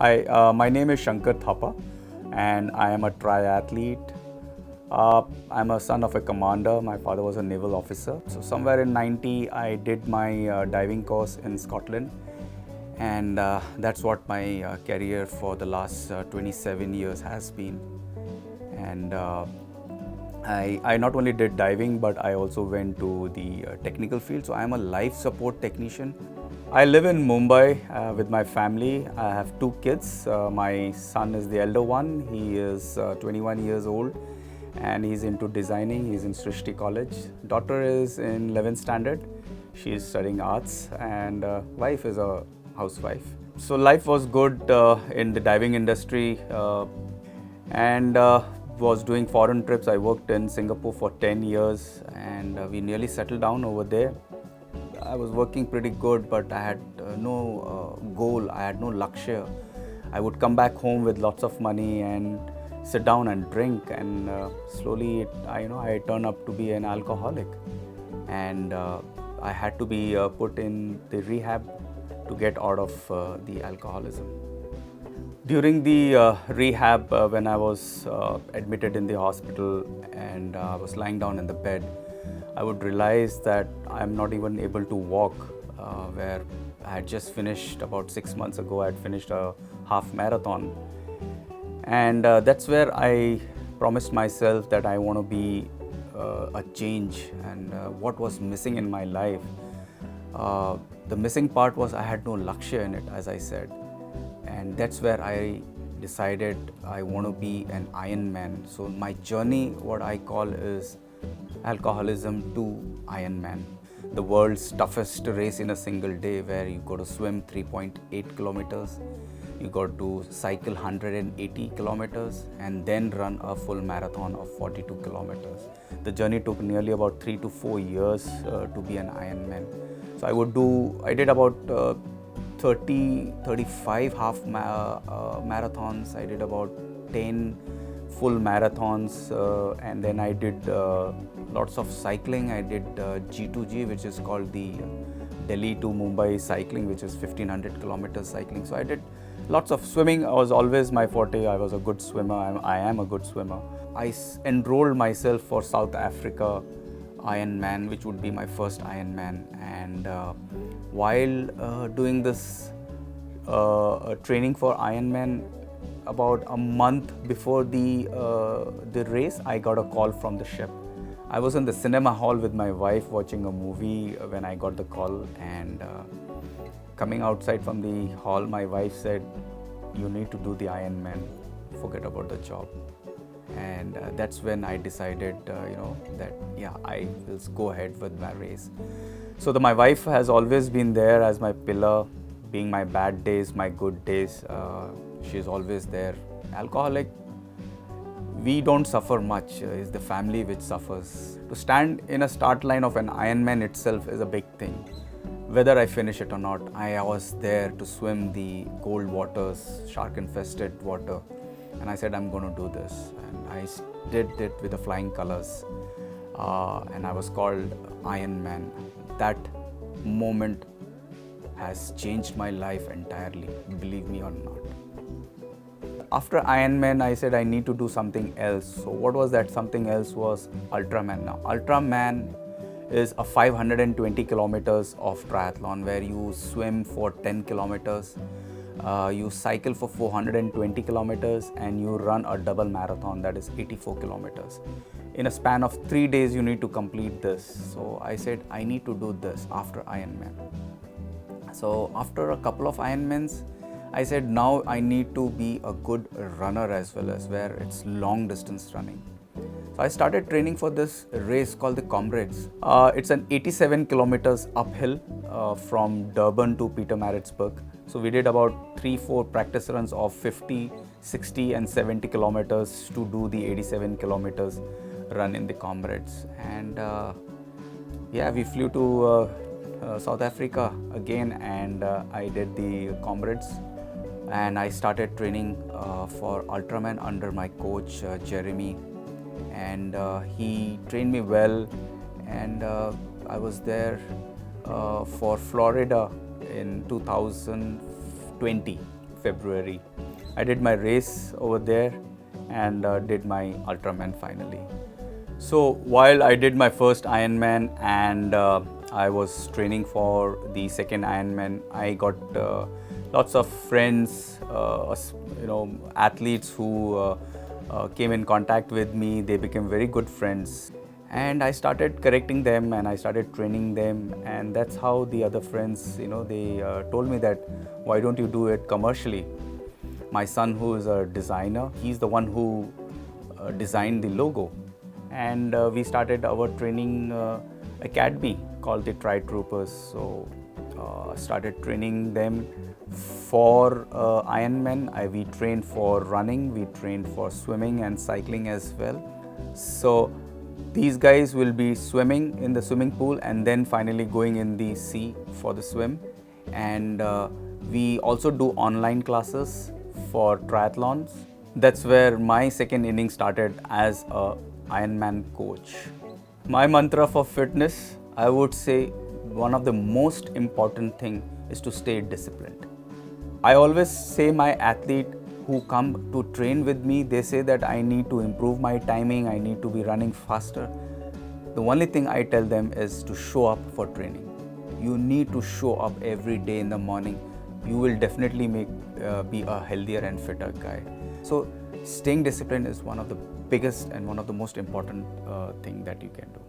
Hi, my name is Shankar Thapa and I am a triathlete. I'm a son of a commander. My father was a naval officer. So somewhere in 90, I did my diving course in Scotland, and that's what my career for the last 27 years has been. And I not only did diving, but I also went to the technical field. So I'm a life support technician. I live in Mumbai with my family. I have two kids. My son is the elder one. He is 21 years old and he's into designing. He's in Srishti College. Daughter is in 11th standard. She is studying arts, and wife is a housewife. So life was good in the diving industry, and was doing foreign trips. I worked in Singapore for 10 years and we nearly settled down over there. I was working pretty good, but I had no goal, I had no lakshya. I would come back home with lots of money and sit down and drink, and slowly I turned up to be an alcoholic, and I had to be put in the rehab to get out of the alcoholism. During the rehab, when I was admitted in the hospital and I was lying down in the bed, I would realize that I'm not even able to walk, where I had just finished about 6 months ago. I had finished a half marathon, and that's where I promised myself that I want to be a change, and what was missing in my life. The missing part was I had no lakshya in it, as I said. And that's where I decided I want to be an Ironman. So my journey, what I call, is alcoholism to Ironman, the world's toughest race in a single day, where you got to swim 3.8 kilometers, you got to cycle 180 kilometers, and then run a full marathon of 42 kilometers. The journey took nearly about 3 to 4 years to be an Ironman. So I did about 35 half marathons. I did about 10 full marathons, and then I did lots of cycling. I did G2G, which is called the Delhi to Mumbai cycling, which is 1500 kilometers cycling. So I did lots of swimming. I was always my forte. I was a good swimmer. I am a good swimmer. I enrolled myself for South Africa Ironman, which would be my first Ironman. And while doing this training for Ironman, about a month before the race, I got a call from the ship. I was in the cinema hall with my wife watching a movie when I got the call, and coming outside from the hall, my wife said, "You need to do the Ironman. Forget about the job." And that's when I decided, that I will go ahead with my race. So my wife has always been there as my pillar, being my bad days, my good days. She's always there. Alcoholic, we don't suffer much. It's the family which suffers. To stand in a start line of an Ironman itself is a big thing. Whether I finish it or not, I was there to swim the cold waters, shark-infested water. And I said, I'm going to do this. And I did it with the flying colors. And I was called Ironman. That moment has changed my life entirely, believe me or not. After Ironman, I said I need to do something else. So what was that something else? Was Ultraman. Now, Ultraman is a 520 kilometers of triathlon, where you swim for 10 kilometers, you cycle for 420 kilometers, and you run a double marathon, that is 84 kilometers. In a span of 3 days, you need to complete this. So I said, I need to do this after Ironman. So after a couple of Ironmans, I said, now I need to be a good runner as well, as where it's long distance running. So I started training for this race called the Comrades. It's an 87 kilometers uphill from Durban to Pietermaritzburg. So we did about 3-4 practice runs of 50, 60 and 70 kilometers to do the 87 kilometers run in the Comrades. And we flew to South Africa again, and I did the Comrades. And I started training for Ultraman under my coach Jeremy, and he trained me well, and I was there for Florida in 2020. February. I did my race over there and did my Ultraman finally. So while I did my first Ironman and I was training for the second Ironman, I got lots of friends, athletes who came in contact with me. They became very good friends. And I started correcting them and I started training them, and that's how the other friends, they told me that why don't you do it commercially. My son, who is a designer, he's the one who designed the logo, and we started our training academy called the Tri Troopers. So started training them for Ironman. We trained for running, we trained for swimming and cycling as well. So these guys will be swimming in the swimming pool and then finally going in the sea for the swim. And we also do online classes for triathlons. That's where my second innings started as a Ironman coach. My mantra for fitness, I would say one of the most important thing is to stay disciplined. I always say my athlete who come to train with me, they say that I need to improve my timing, I need to be running faster. The only thing I tell them is to show up for training. You need to show up every day in the morning. You will definitely be a healthier and fitter guy. So staying disciplined is one of the biggest and one of the most important thing that you can do.